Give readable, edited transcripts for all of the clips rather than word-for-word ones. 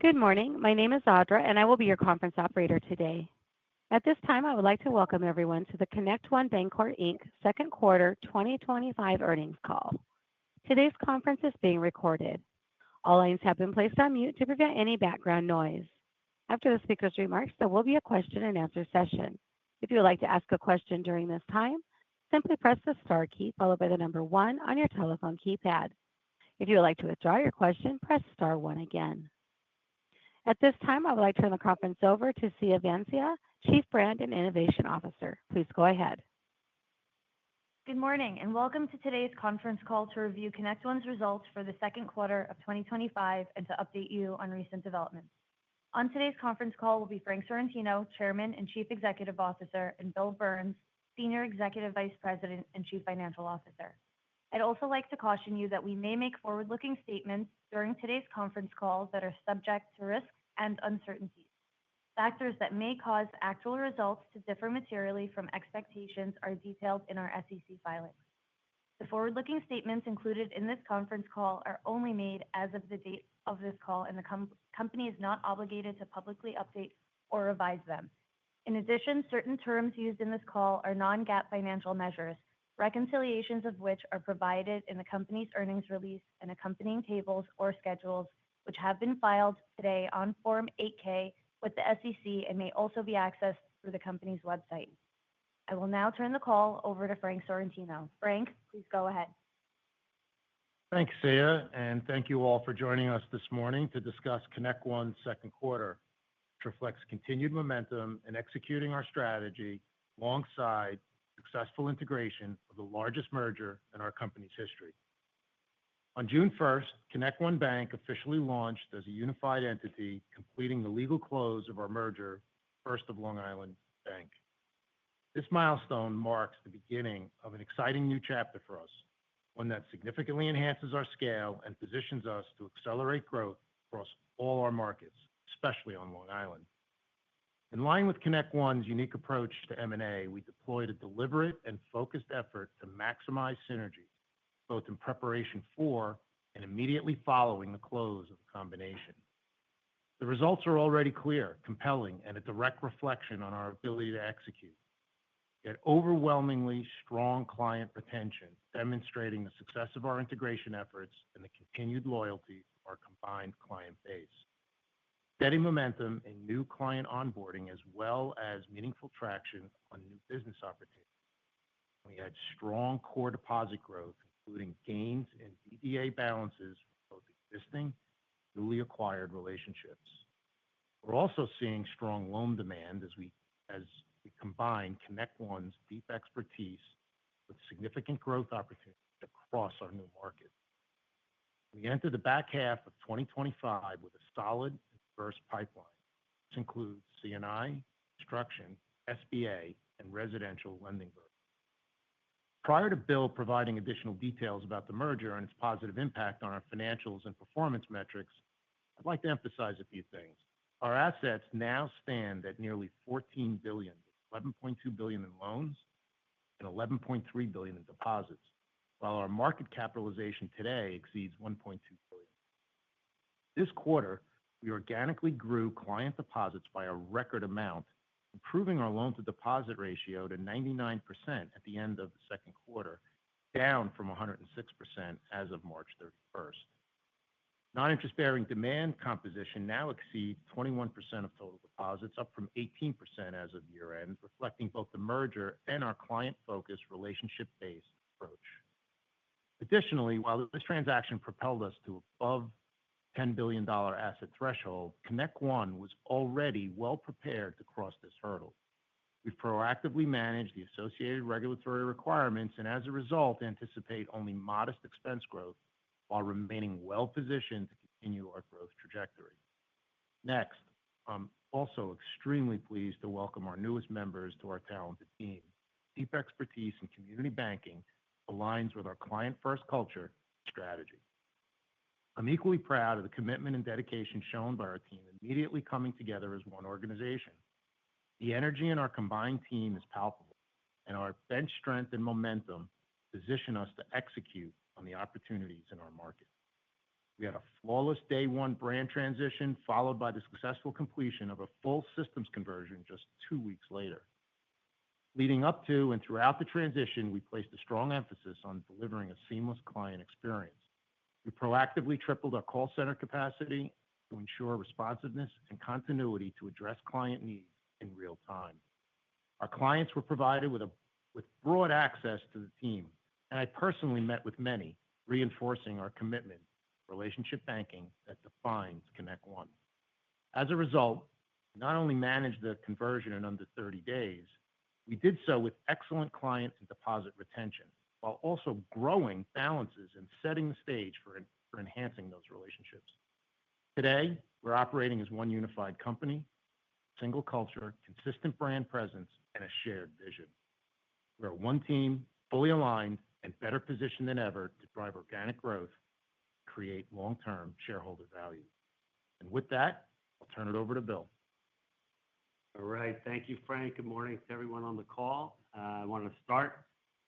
Good morning. My name is Audra, and I will be your conference operator today. At this time, I would like to welcome everyone to the ConnectOne Bancorp, Inc. Second Quarter 2025 Earnings Call. Today's conference is being recorded. All lines have been placed on mute to prevent any background noise. After the speaker's remarks, there will be a question-and-answer session. If you would like to ask a question during this time, simply press the star key followed by the number 1 on your telephone keypad. If you would like to withdraw your question, press star 1 again. At this time, I would like to turn the conference over to Sia Vancia, Chief Brand and Innovation Officer. Please go ahead. Good morning and welcome to today's conference call to review ConnectOne's results for the second quarter of 2025 and to update you on recent developments. On today's conference call will be Frank Sorrentino, Chairman and Chief Executive Officer, and Bill Burns, Senior Executive Vice President and Chief Financial Officer. I'd also like to caution you that we may make forward-looking statements during today's conference call that are subject to risks and uncertainties. Factors that may cause actual results to differ materially from expectations are detailed in our SEC filings. The forward-looking statements included in this conference call are only made as of the date of this call, and the company is not obligated to publicly update or revise them. In addition, certain terms used in this call are non-GAAP financial measures, reconciliations of which are provided in the company's earnings release and accompanying tables or schedules, which have been filed today on Form 8-K with the SEC and may also be accessed through the company's website. I will now turn the call over to Frank Sorrentino. Frank, please go ahead. Thanks, Sia, and thank you all for joining us this morning to discuss ConnectOne's second quarter, which reflects continued momentum in executing our strategy alongside successful integration of the largest merger in our company's history. On June 1st, ConnectOne Bank officially launched as a unified entity, completing the legal close of our merger, First of Long Island Bank. This milestone marks the beginning of an exciting new chapter for us, one that significantly enhances our scale and positions us to accelerate growth across all our markets, especially on Long Island. In line with ConnectOne's unique approach to M&A, we deployed a deliberate and focused effort to maximize synergy, both in preparation for and immediately following the close of the combination. The results are already clear, compelling, and a direct reflection on our ability to execute. Yet overwhelmingly strong client retention, demonstrating the success of our integration efforts and the continued loyalty of our combined client base. Steady momentum in new client onboarding, as well as meaningful traction on new business opportunities. We had strong core deposit growth, including gains in DDA balances for both existing and newly acquired relationships. We're also seeing strong loan demand as we combine ConnectOne's deep expertise with significant growth opportunities across our new markets. We entered the back half of 2025 with a solid and diverse pipeline. This includes C&I, construction, SBA, and residential lending growth. Prior to Bill providing additional details about the merger and its positive impact on our financials and performance metrics, I'd like to emphasize a few things. Our assets now stand at nearly $14 billion, $11.2 billion in loans and $11.3 billion in deposits, while our market capitalization today exceeds $1.2 billion. This quarter, we organically grew client deposits by a record amount, improving our loan-to-deposit ratio to 99% at the end of the second quarter, down from 106% as of March 31st. Non-interest-bearing demand composition now exceeds 21% of total deposits, up from 18% as of year-end, reflecting both the merger and our client-focused, relationship-based approach. Additionally, while this transaction propelled us to above $10 billion asset threshold, ConnectOne was already well prepared to cross this hurdle. We've proactively managed the associated regulatory requirements and, as a result, anticipate only modest expense growth while remaining well positioned to continue our growth trajectory. Next, I'm also extremely pleased to welcome our newest members to our talented team. Deep expertise in community banking aligns with our client-first culture and strategy. I'm equally proud of the commitment and dedication shown by our team immediately coming together as one organization. The energy in our combined team is palpable, and our bench strength and momentum position us to execute on the opportunities in our market. We had a flawless day one brand transition, followed by the successful completion of a full systems conversion just 2 weeks later. Leading up to and throughout the transition, we placed a strong emphasis on delivering a seamless client experience. We proactively tripled our call center capacity to ensure responsiveness and continuity to address client needs in real time. Our clients were provided with broad access to the team, and I personally met with many, reinforcing our commitment to relationship banking that defines ConnectOne. As a result, we not only managed the conversion in under 30 days, we did so with excellent client and deposit retention, while also growing balances and setting the stage for enhancing those relationships. Today, we're operating as one unified company, single culture, consistent brand presence, and a shared vision. We're one team, fully aligned, and better positioned than ever to drive organic growth, create long-term shareholder value. And with that, I'll turn it over to Bill. All right. Thank you, Frank. Good morning to everyone on the call. I want to start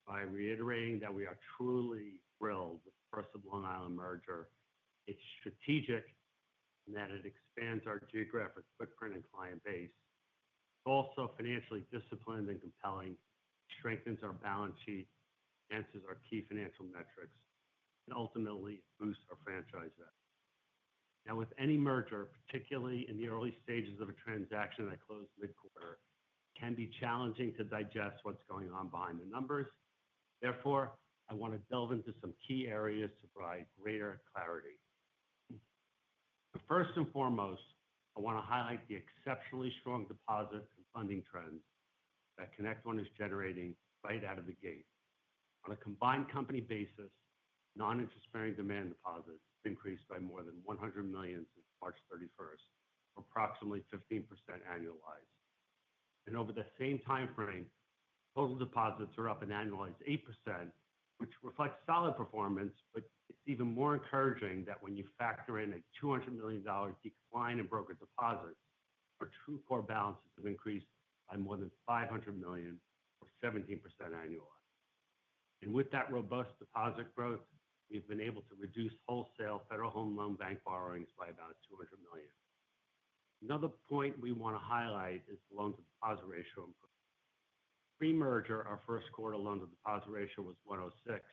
by reiterating that we are truly thrilled with the First of Long Island merger. It's strategic in that it expands our geographic footprint and client base. It's also financially disciplined and compelling, strengthens our balance sheet, enhances our key financial metrics, and ultimately boosts our franchise value. Now, with any merger, particularly in the early stages of a transaction that closed mid-quarter, it can be challenging to digest what's going on behind the numbers. Therefore, I want to delve into some key areas to provide greater clarity. First and foremost, I want to highlight the exceptionally strong deposit and funding trends that ConnectOne is generating right out of the gate. On a combined company basis, non-interest-bearing demand deposits increased by more than $100 million since March 31st, or approximately 15% annualized. And over the same time frame, total deposits are up an annualized 8%, which reflects solid performance, but it's even more encouraging that when you factor in a $200 million decline in broker deposits, our true core balances have increased by more than $500 million, or 17% annualized. And with that robust deposit growth, we've been able to reduce wholesale Federal Home Loan Bank borrowings by about $200 million. Another point we want to highlight is the loan-to-deposit ratio improvement. Pre-merger, our first quarter loan-to-deposit ratio was 106,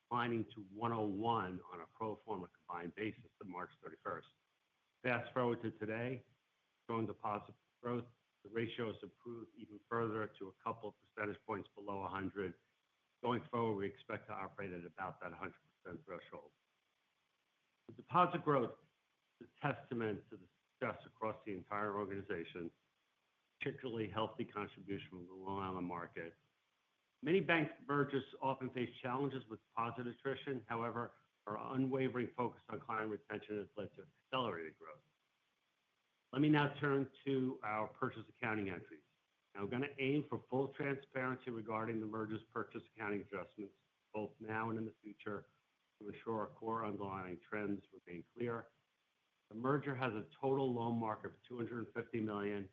declining to 101 on a pro forma combined basis on March 31st. Fast forward to today, strong deposit growth, the ratio has improved even further to a couple of percentage points below 100. Going forward, we expect to operate at about that 100% threshold. The deposit growth is a testament to the success across the entire organization, particularly healthy contribution from the Long Island market. Many bank mergers often face challenges with deposit attrition. However, our unwavering focus on client retention has led to accelerated growth. Let me now turn to our purchase accounting entries. Now, we're going to aim for full transparency regarding the merger's purchase accounting adjustments, both now and in the future, to ensure our core underlying trends remain clear. The merger has a total loan mark of $250 million.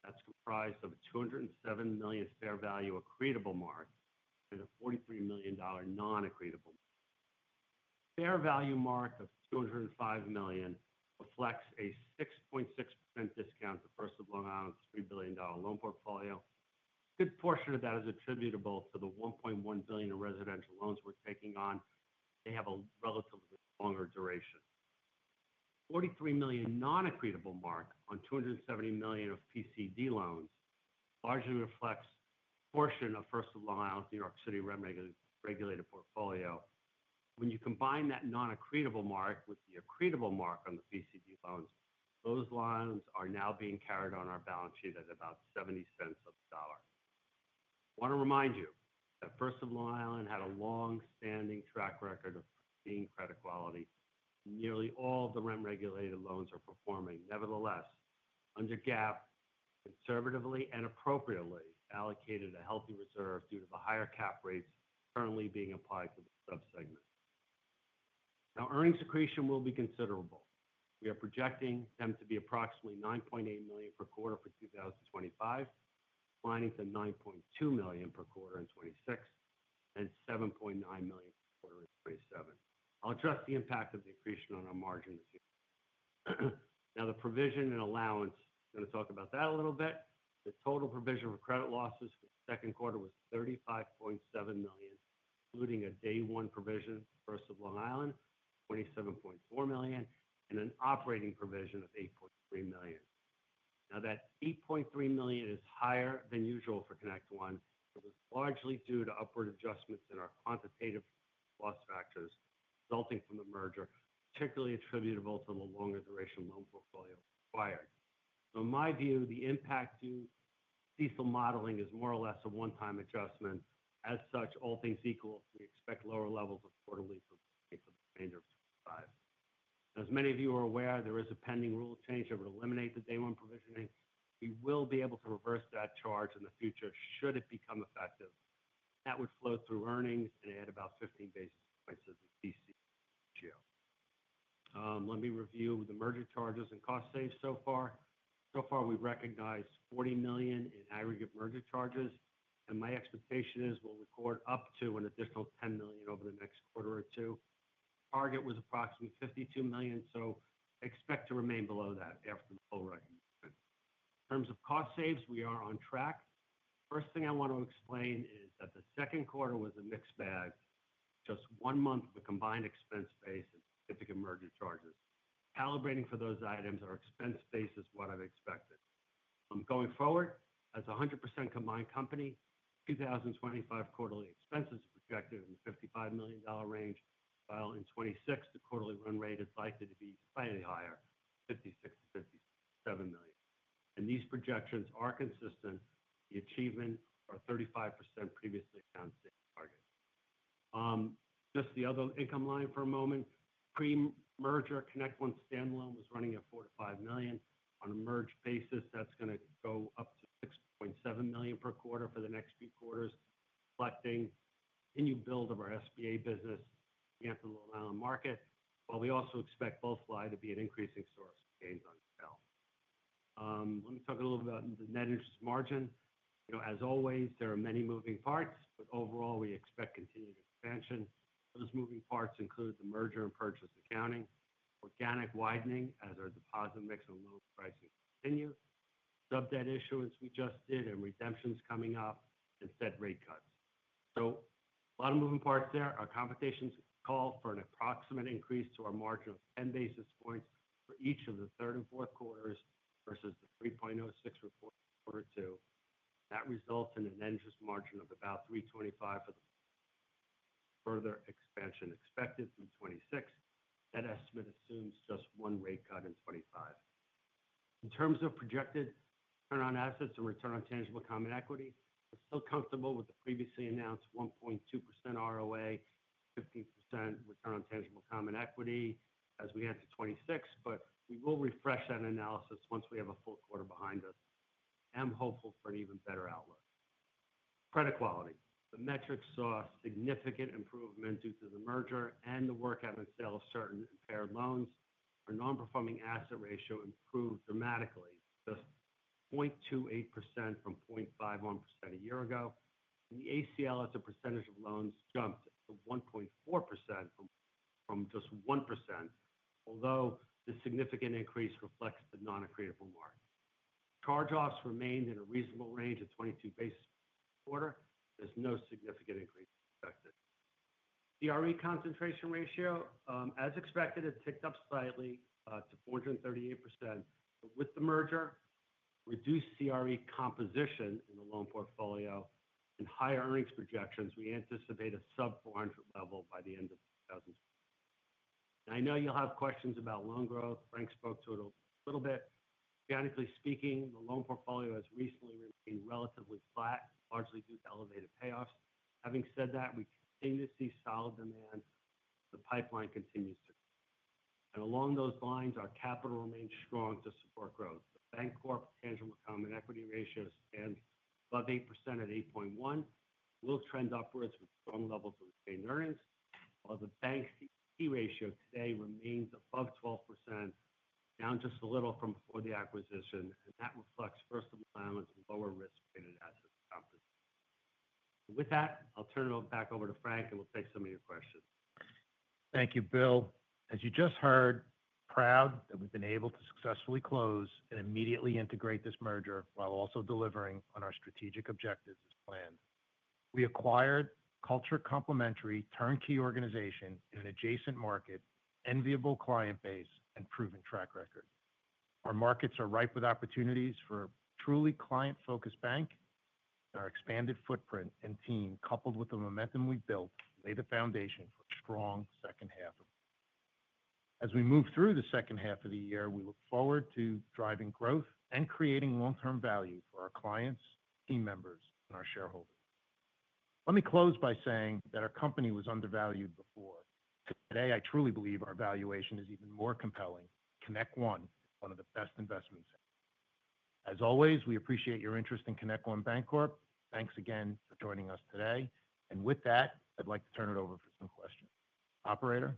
That's comprised of a $207 million fair value accretable mark and a $43 million non-accretable mark. Fair value mark of $205 million reflects a 6.6% discount to First of Long Island's $3 billion loan portfolio. A good portion of that is attributable to the $1.1 billion in residential loans we're taking on. They have a relatively longer duration. $43 million non-accretable mark on $270 million of PCD loans largely reflects a portion of First of Long Island's New York City regulated portfolio. When you combine that non-accretable mark with the accretable mark on the PCD loans, those loans are now being carried on our balance sheet at about 70 cents of the dollar. I want to remind you that First of Long Island had a long-standing track record of pristine credit quality. Nearly all of the rent-regulated loans are performing. Nevertheless, under GAAP, conservatively and appropriately allocated a healthy reserve due to the higher cap rates currently being applied to the subsegment. Now, earnings accretion will be considerable. We are projecting them to be approximately $9.8 million per quarter for 2025, declining to $9.2 million per quarter in 2026, and $7.9 million per quarter in 2027. I'll address the impact of the accretion on our margin this year. Now, the provision and allowance, I'm going to talk about that a little bit. The total provision for credit losses for the second quarter was $35.7 million, including a day one provision, First of Long Island, $27.4 million, and an operating provision of $8.3 million. Now, that $8.3 million is higher than usual for ConnectOne. It was largely due to upward adjustments in our quantitative loss factors resulting from the merger, particularly attributable to the longer duration loan portfolio acquired. So in my view, the impact to CECL modeling is more or less a one-time adjustment. As such, all things equal, we expect lower levels of quarterly provisioning for the remainder of 2025. As many of you are aware, there is a pending rule change that would eliminate the day one provisioning. We will be able to reverse that charge in the future should it become effective. That would flow through earnings and add about 15 basis points to the TC ratio. Let me review the merger charges and cost saves so far. So far, we've recognized $40 million in aggregate merger charges, and my expectation is we'll record up to an additional $10 million over the next quarter or two. Target was approximately $52 million, so expect to remain below that after the full recognition. In terms of cost saves, we are on track. First thing I want to explain is that the second quarter was a mixed bag, just 1 month of a combined expense base and significant merger charges. Calibrating for those items, our expense base is what I've expected. Going forward, as a 100% combined company, 2025 quarterly expenses are projected in the $55 million range, while in 26, the quarterly run rate is likely to be slightly higher, 56 to 57 million. And these projections are consistent with the achievement of our 35% previously announced target. Just the other income line for a moment. Pre-merger, ConnectOne standalone was running at $4 to $5 million. On a merged basis, that's going to go up to $6.7 million per quarter for the next few quarters, reflecting continued build of our SBA business against the Long Island market, while we also expect both lie to be an increasing source of gains on sale. Let me talk a little about the net interest margin. As always, there are many moving parts, but overall, we expect continued expansion. Those moving parts include the merger and purchase accounting, organic widening as our deposit mix and loan pricing continue, sub-debt issuance we just did, and redemptions coming up, and Fed rate cuts. So a lot of moving parts there. Our computations call for an approximate increase to our margin of 10 basis points for each of the third and fourth quarters versus the 3.06 report quarter two. That results in a net interest margin of about 3.25 for the further expansion expected through 26. That estimate assumes just one rate cut in 25. In terms of projected return on assets and return on tangible common equity, we're still comfortable with the previously announced 1.2% ROA, 15% return on tangible common equity as we head to 26, but we will refresh that analysis once we have a full quarter behind us. I'm hopeful for an even better outlook. Credit quality. The metrics saw significant improvement due to the merger and the workout and sale of certain impaired loans. Our non-performing asset ratio improved dramatically, just 0.28% from 0.51% a year ago. And the ACL as a percentage of loans jumped to 1.4% from just 1%, although the significant increase reflects the non-accretable mark. Charge-offs remained in a reasonable range of 22 basis points per quarter. There's no significant increase expected. CRE concentration ratio, as expected, it ticked up slightly to 438%. But with the merger, reduced CRE composition in the loan portfolio, and higher earnings projections, we anticipate a sub-400 level by the end of 2020. I know you'll have questions about loan growth. Frank spoke to it a little bit. Organically speaking, the loan portfolio has recently remained relatively flat, largely due to elevated payoffs. Having said that, we continue to see solid demand. The pipeline continues to grow. And along those lines, our capital remains strong to support growth. The Bancorp tangible common equity ratio stands above 8% at 8.1. Will trend upwards with strong levels of retained earnings, while the bank's CET ratio today remains above 12%, down just a little from before the acquisition, and that reflects First of Long Island's lower risk-weighted assets composition. With that, I'll turn it back over to Frank, and we'll take some of your questions. Thank you, Bill. As you just heard, proud that we've been able to successfully close and immediately integrate this merger while also delivering on our strategic objectives as planned. We acquired culture complementary turnkey organization in an adjacent market, enviable client base, and proven track record. Our markets are ripe with opportunities for a truly client-focused bank. Our expanded footprint and team, coupled with the momentum we've built, lay the foundation for a strong second half. As we move through the second half of the year, we look forward to driving growth and creating long-term value for our clients, team members, and our shareholders. Let me close by saying that our company was undervalued before. Today, I truly believe our valuation is even more compelling. ConnectOne is one of the best investments. As always, we appreciate your interest in ConnectOne Bancorp. Thanks again for joining us today. And with that, I'd like to turn it over for some questions. Operator?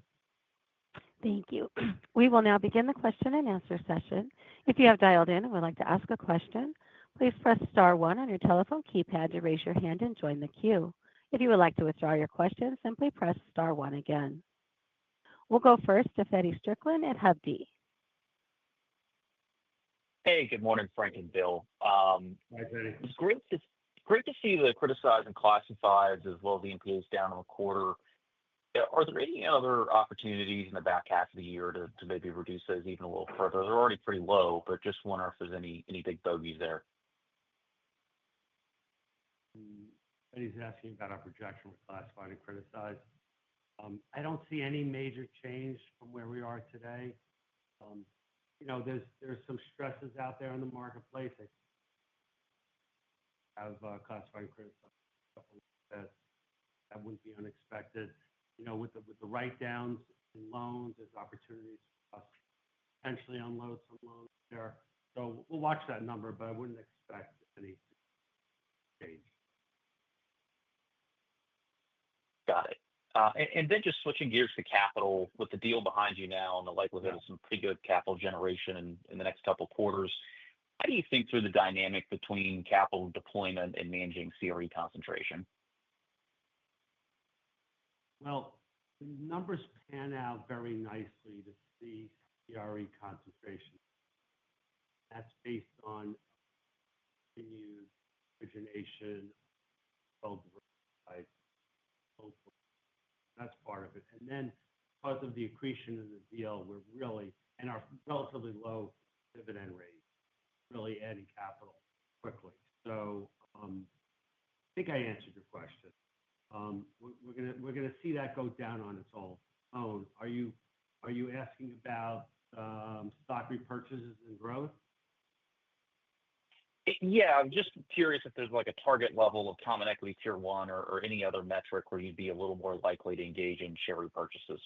Thank you. We will now begin the question and answer session. If you have dialed in and would like to ask a question, please press star one on your telephone keypad to raise your hand and join the queue. If you would like to withdraw your question, simply press star one again. We'll go first to Feddie Strickland at Hovde. Hey, good morning, Frank and Bill. Hi, Feddie. It's great to see the criticized and classifieds as well as the NPAs down in the quarter. Are there any other opportunities in the back half of the year to maybe reduce those even a little further? They're already pretty low, but just wonder if there's any big bogeys there. He's asking about our projection with classified and criticized. I don't see any major change from where we are today. There's some stresses out there in the marketplace. I have classified and criticized. That wouldn't be unexpected. With the write-downs in loans, there's opportunities for us to potentially unload some loans there. So we'll watch that number, but I wouldn't expect any change. Got it. And then just switching gears to capital, with the deal behind you now and the likelihood of some pretty good capital generation in the next couple of quarters, how do you think through the dynamic between capital deployment and managing CRE concentration? Well, the numbers pan out very nicely to see CRE concentration. That's based on continued origination, well-diversified. That's part of it. And then because of the accretion in the deal, we're really, and our relatively low dividend rate, really adding capital quickly. So I think I answered your question. We're gonna see that go down on its own. Are you asking about stock repurchases and growth? Yeah, I'm just curious if there's like a target level of common equity tier one or any other metric where you'd be a little more likely to engage in share repurchases.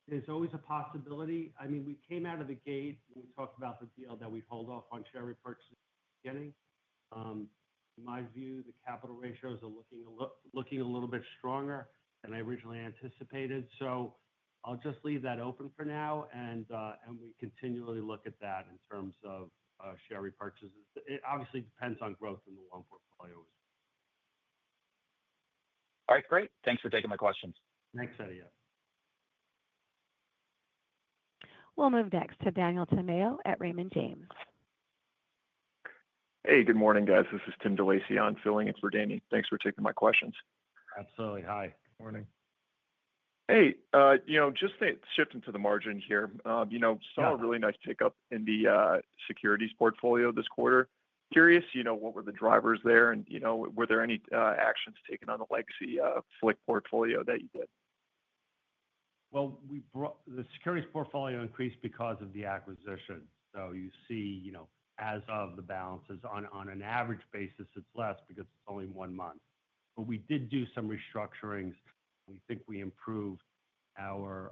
There's always a possibility. I mean, we came out of the gate when we talked about the deal that we'd hold off on share repurchases at the beginning. In my view, the capital ratios are looking a little bit stronger than I originally anticipated. So I'll just leave that open for now, and we continually look at that in terms of share repurchases. It obviously depends on growth in the loan portfolio. All right, great. Thanks for taking my questions. Thanks, Eddie. We'll move next to Daniel Tamayo at Raymond James. Hey, good morning, guys. This is Tim DeLacy on filling in for Danny. Thanks for taking my questions. Absolutely. Hi. Morning. Hey, just shifting to the margin here, saw a really nice pickup in the securities portfolio this quarter. Curious, what were the drivers there, and were there any actions taken on the legacy Flick portfolio that you did? Well, the securities portfolio increased because of the acquisition. So you see, as of the balances on an average basis, it's less because it's only 1 month. But we did do some restructurings. We think we improved our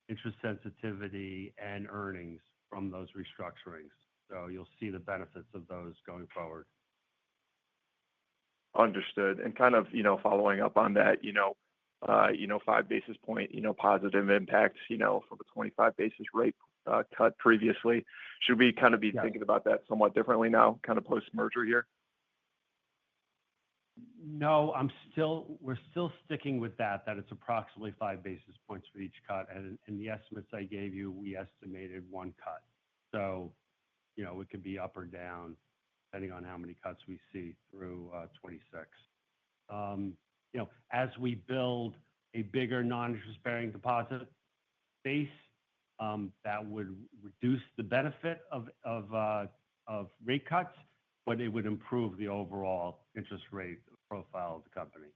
interest sensitivity and earnings from those restructurings. So you'll see the benefits of those going forward. Understood. And kind of, following up on that, 5 basis point, positive impacts, from a 25 basis rate cut previously. Should we kind of be thinking about that somewhat differently now, kind of post-merger here? No, we're still sticking with that it's approximately 5 basis points for each cut. And in the estimates I gave you, we estimated one cut. So, it could be up or down depending on how many cuts we see through 26. As we build a bigger non-interest-bearing deposit base, that would reduce the benefit of rate cuts, but it would improve the overall interest rate profile of the company.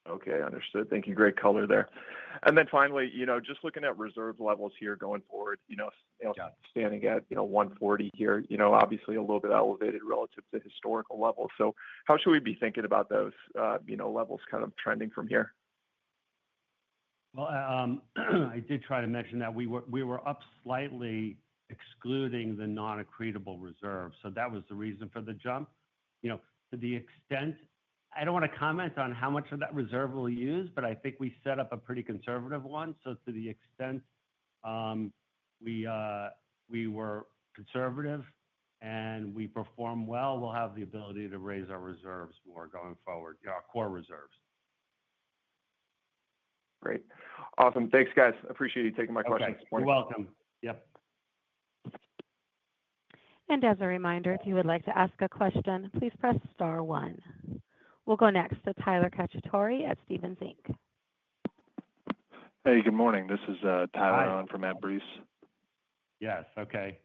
Okay, understood. Thank you. Great color there. And then finally, just looking at reserve levels here going forward, Yeah. standing at, 140 here, obviously a little bit elevated relative to historical levels. So how should we be thinking about those, levels kind of trending from here? Well, I did try to mention that we were up slightly excluding the non-accretable reserve. So that was the reason for the jump. To the extent, I don't want to comment on how much of that reserve we'll use, but I think we set up a pretty conservative one. So to the extent we were conservative and we perform well, we'll have the ability to raise our reserves more going forward, our core reserves. Great. Awesome. Thanks, guys. Appreciate you taking my questions this You're morning. welcome. Yep. And as a reminder, if you would like to ask a question, please press star one. We'll go next to Tyler Cacciatore at Stephens Inc. Hey, good morning. This is Tyler Hi. on for Matt Brees. Yes. Okay.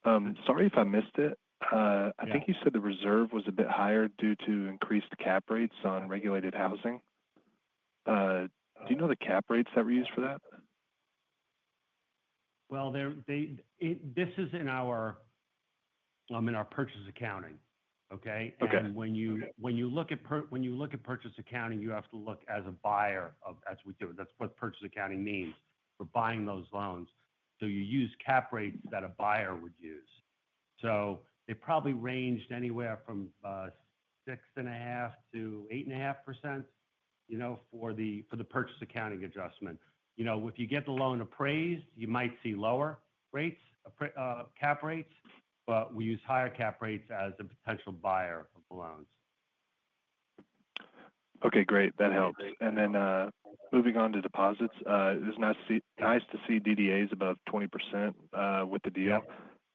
Sorry if I missed it. I Yeah. think you said the reserve was a bit higher due to increased cap rates on regulated housing. Do you know the cap rates that were used for that? Well, this is in our purchase accounting. Okay. Okay. And when you look at purchase accounting, you have to look as a buyer as we do. That's what purchase accounting means. We're buying those loans. So you use cap rates that a buyer would use. So they probably ranged anywhere from 6.5% to 8.5%. For the purchase accounting adjustment. If you get the loan appraised, you might see lower rates, cap rates, but we use higher cap rates as a potential buyer of the loans. Okay, great. That helps. And then moving on to deposits, it was nice to see DDAs above 20% with the deal. Yep.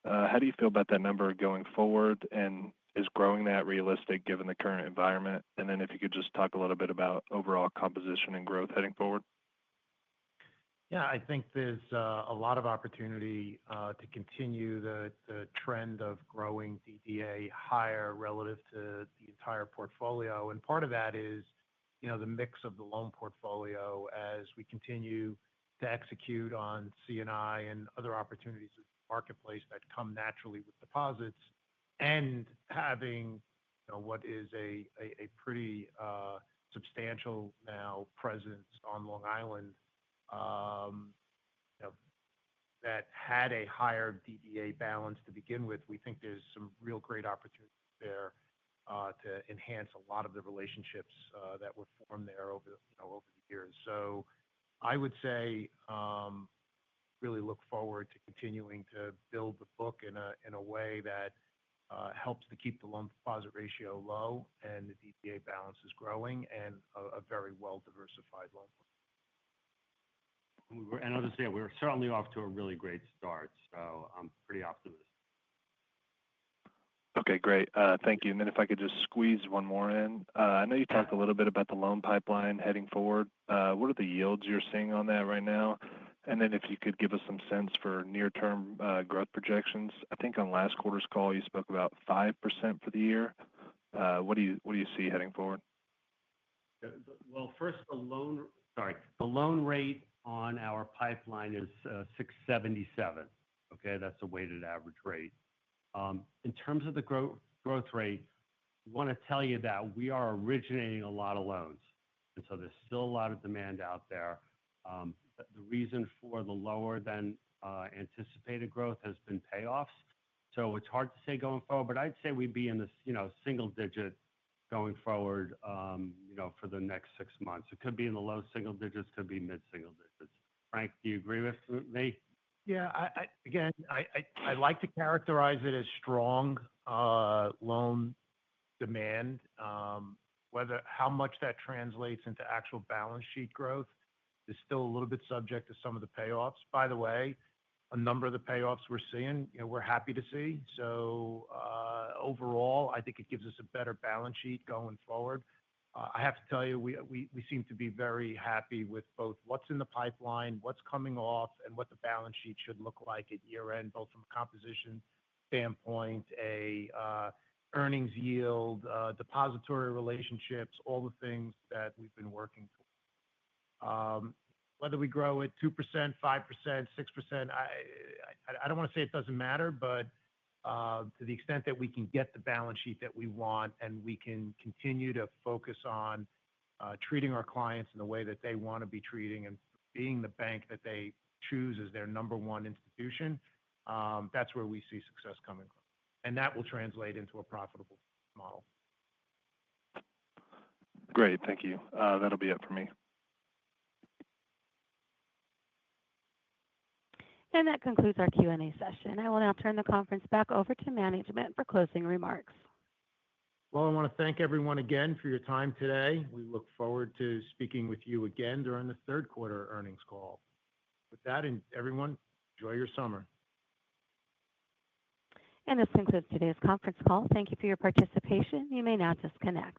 How do you feel about that number going forward? And is growing that realistic given the current environment? And then if you could just talk a little bit about overall composition and growth heading forward. Yeah, I think there's a lot of opportunity to continue the trend of growing DDA higher relative to the entire portfolio. And part of that is, the mix of the loan portfolio as we continue to execute on C&I and other opportunities in the marketplace that come naturally with deposits, and having what is a pretty substantial now presence on Long Island that had a higher DDA balance to begin with. We think there's some real great opportunities there to enhance a lot of the relationships that were formed there over the years. So I would say really look forward to continuing to build the book in a way that helps to keep the loan deposit ratio low and the DDA balance is growing and a very well diversified loan book. And I'll just say we're certainly off to a really great start, so I'm pretty optimistic. Okay, great. Thank you. And then if I could just squeeze one more in. I know you talked a little bit about the loan pipeline heading forward. What are the yields you're seeing on that right now? And then if you could give us some sense for near-term growth projections. I think on last quarter's call, you spoke about 5% for the year. What do you see heading forward? Well, first, the loan rate on our pipeline is 6.77. Okay, that's a weighted average rate. In terms of the growth rate, we want to tell you that we are originating a lot of loans, and so there's still a lot of demand out there. The reason for the lower than anticipated growth has been payoffs. So it's hard to say going forward, but I'd say we'd be in this, single digit going forward, for the next 6 months. It could be in the low single digits, could be mid-single digits. Frank, do you agree with me? Yeah, I like to characterize it as strong loan demand. How much that translates into actual balance sheet growth is still a little bit subject to some of the payoffs. By the way, a number of the payoffs we're seeing, we're happy to see. So overall, I think it gives us a better balance sheet going forward. I have to tell you, we seem to be very happy with both what's in the pipeline, what's coming off, and what the balance sheet should look like at year-end, both from a composition standpoint, earnings yield, depository relationships, all the things that we've been working for. Whether we grow at 2%, 5%, 6%, I don't want to say it doesn't matter, but to the extent that we can get the balance sheet that we want and we can continue to focus on treating our clients in the way that they want to be treating and being the bank that they choose as their number one institution, that's where we see success coming from. And that will translate into a profitable model. Great. Thank you. That'll be it for me. And that concludes our Q&A session. I will now turn the conference back over to management for closing remarks. Well, I want to thank everyone again for your time today. We look forward to speaking with you again during the third quarter earnings call. With that, and everyone, enjoy your summer. And this concludes today's conference call. Thank you for your participation. You may now disconnect.